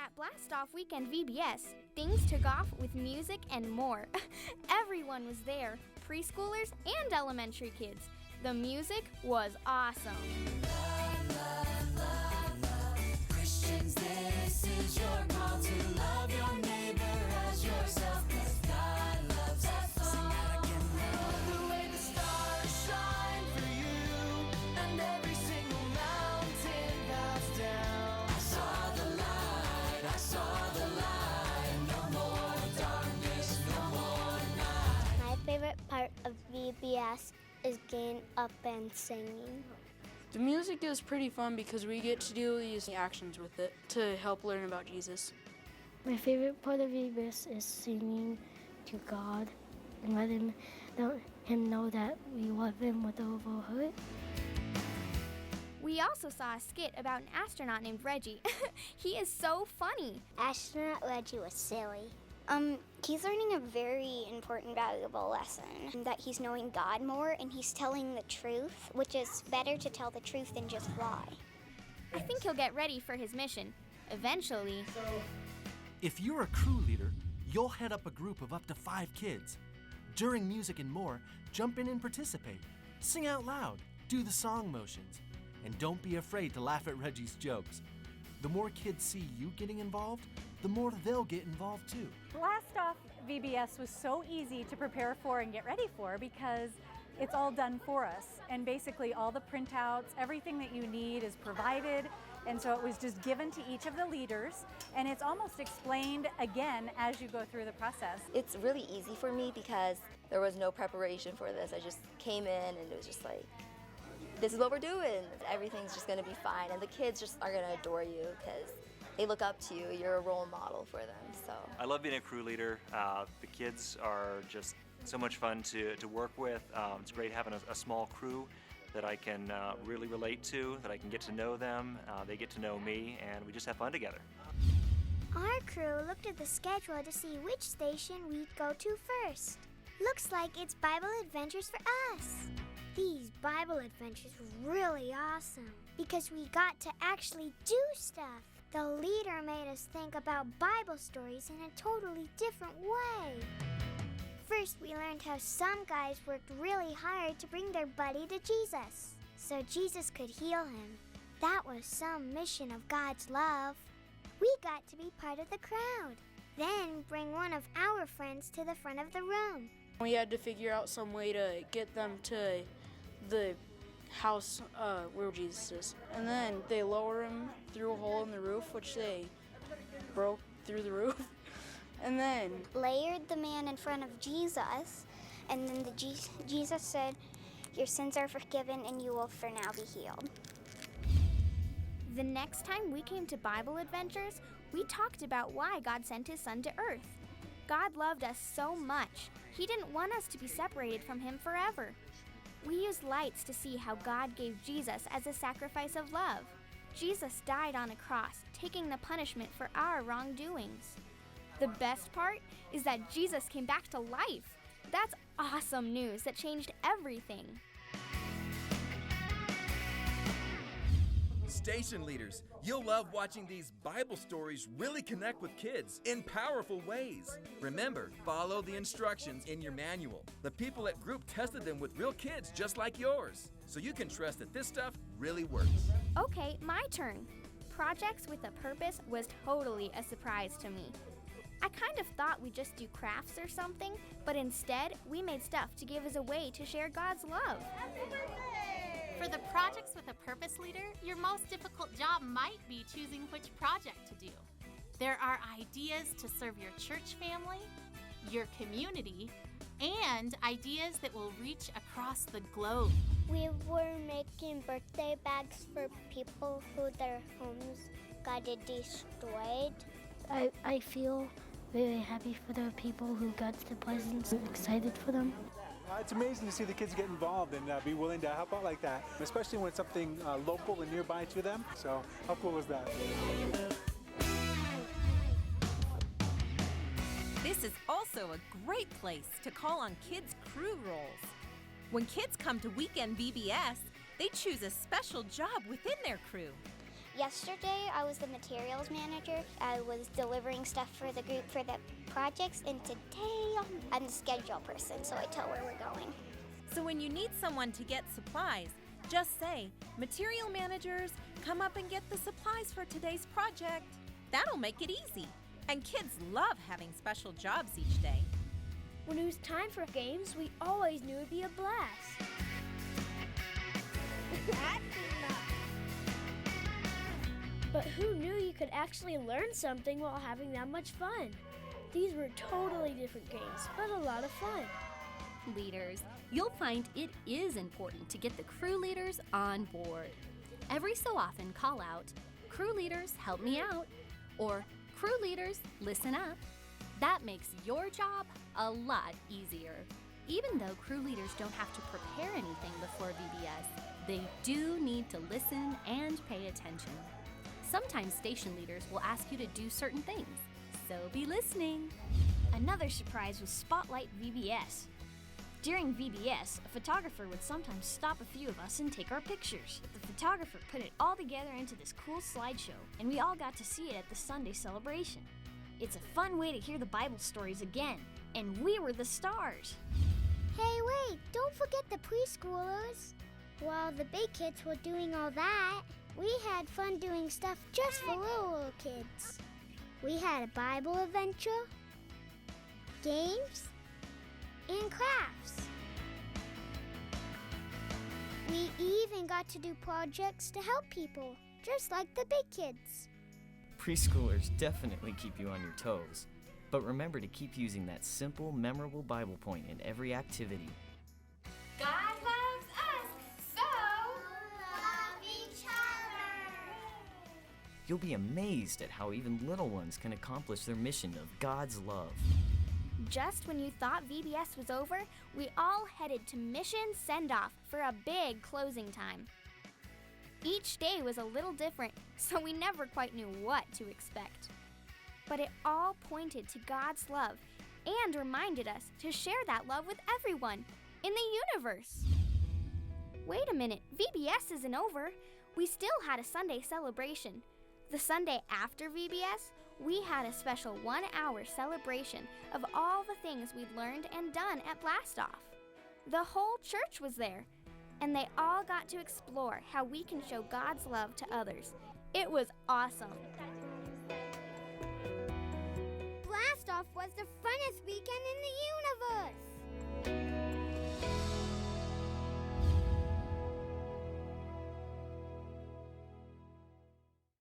At Blast Off Weekend VBS, things took off with music and more. Everyone was there, preschoolers and elementary kids. The music was awesome. Love, love, love, love. Christians, this is your call to love your neighbor as yourself, 'cause God loves us all. Sing that again now. The way the stars shine for you, and every single mountain bows down. I saw the light, I saw the light. No more darkness, no more night. My favorite part of VBS is getting up and singing. The music is pretty fun because we get to do these actions with it to help learn about Jesus. My favorite part of VBS is singing to God and letting him know that we love him with all of our heart. We also saw a skit about an astronaut named Reggie. He is so funny. Astronaut Reggie was silly. He's learning a very important, valuable lesson, that he's knowing God more and he's telling the truth, which is better to tell the truth than just lie. I think he'll get ready for his mission. Eventually. If you're a crew leader, you'll head up a group of up to 5 kids. During music and more, jump in and participate. Sing out loud, do the song motions, and don't be afraid to laugh at Reggie's jokes. The more kids see you getting involved, the more they'll get involved too. Blast Off VBS was so easy to prepare for and get ready for because it's all done for us. And basically all the printouts, everything that you need is provided. And so it was just given to each of the leaders. And it's almost explained again as you go through the process. It's really easy for me because there was no preparation for this. I just came in and it was just like, this is what we're doing. Everything's just gonna be fine. And the kids just are gonna adore you because they look up to you. You're a role model for them. So I love being a crew leader. The kids are just so much fun to work with. It's great having a small crew that I can really relate to, that I can get to know them. They get to know me, and we just have fun together. Our crew looked at the schedule to see which station we'd go to first. Looks like it's Bible Adventures for us. These Bible adventures were really awesome because we got to actually do stuff. The leader made us think about Bible stories in a totally different way. First, we learned how some guys worked really hard to bring their buddy to Jesus, so Jesus could heal him. That was some mission of God's love. We got to be part of the crowd, then bring one of our friends to the front of the room. We had to figure out some way to get them to the house where Jesus is. And then they lower him through a hole in the roof, which they broke through the roof. And then Layered the man in front of Jesus, and then Jesus said, "Your sins are forgiven and you will for now be healed." The next time we came to Bible Adventures, we talked about why God sent his son to earth. God loved us so much, he didn't want us to be separated from him forever. We used lights to see how God gave Jesus as a sacrifice of love. Jesus died on a cross, taking the punishment for our wrongdoings. The best part is that Jesus came back to life. That's awesome news that changed everything. Station leaders, you'll love watching these Bible stories really connect with kids in powerful ways. Remember, follow the instructions in your manual. The people at Group tested them with real kids just like yours, so you can trust that this stuff really works. Okay, my turn. Projects with a Purpose was totally a surprise to me. I kind of thought we'd just do crafts or something, but instead, we made stuff to give as a way to share God's love. For the Projects with a Purpose leader, your most difficult job might be choosing which project to do. There are ideas to serve your church family, your community, and ideas that will reach across the globe. We were making birthday bags for people who their homes got destroyed. I feel very happy for the people who got the presents and excited for them. It's amazing to see the kids get involved and be willing to help out like that, especially when it's something local and nearby to them. So how cool is that? This is also a great place to call on kids' crew roles. When kids come to Weekend VBS, they choose a special job within their crew. Yesterday, I was the materials manager. I was delivering stuff for the group for the projects, and today I'm the schedule person, so I tell where we're going. So when you need someone to get supplies, just say, "Material managers, come up and get the supplies for today's project." That'll make it easy. And kids love having special jobs each day. When it was time for games, we always knew it'd be a blast. But who knew you could actually learn something while having that much fun? These were totally different games, but a lot of fun. Leaders, you'll find it is important to get the crew leaders on board. Every so often call out, "Crew leaders, help me out," or "Crew leaders, listen up." That makes your job a lot easier. Even though crew leaders don't have to prepare anything before VBS, they do need to listen and pay attention. Sometimes station leaders will ask you to do certain things, so be listening. Another surprise was Spotlight VBS. During VBS, a photographer would sometimes stop a few of us and take our pictures. The photographer put it all together into this cool slideshow, and we all got to see it at the Sunday celebration. It's a fun way to hear the Bible stories again, and we were the stars. Hey, wait, don't forget the preschoolers. While the big kids were doing all that, we had fun doing stuff just for little kids. We had a Bible adventure, games, and crafts. We even got to do projects to help people, just like the big kids. Preschoolers definitely keep you on your toes. But remember to keep using that simple, memorable Bible point in every activity. God loves us, so love each other. You'll be amazed at how even little ones can accomplish their mission of God's love. Just when you thought VBS was over, we all headed to Mission Send-Off for a big closing time. Each day was a little different, so we never quite knew what to expect. But it all pointed to God's love and reminded us to share that love with everyone in the universe. Wait a minute, VBS isn't over. We still had a Sunday celebration. The Sunday after VBS, we had a special 1-hour celebration of all the things we'd learned and done at Blastoff. The whole church was there, and they all got to explore how we can show God's love to others. It was awesome. Blastoff was the funnest weekend in the universe.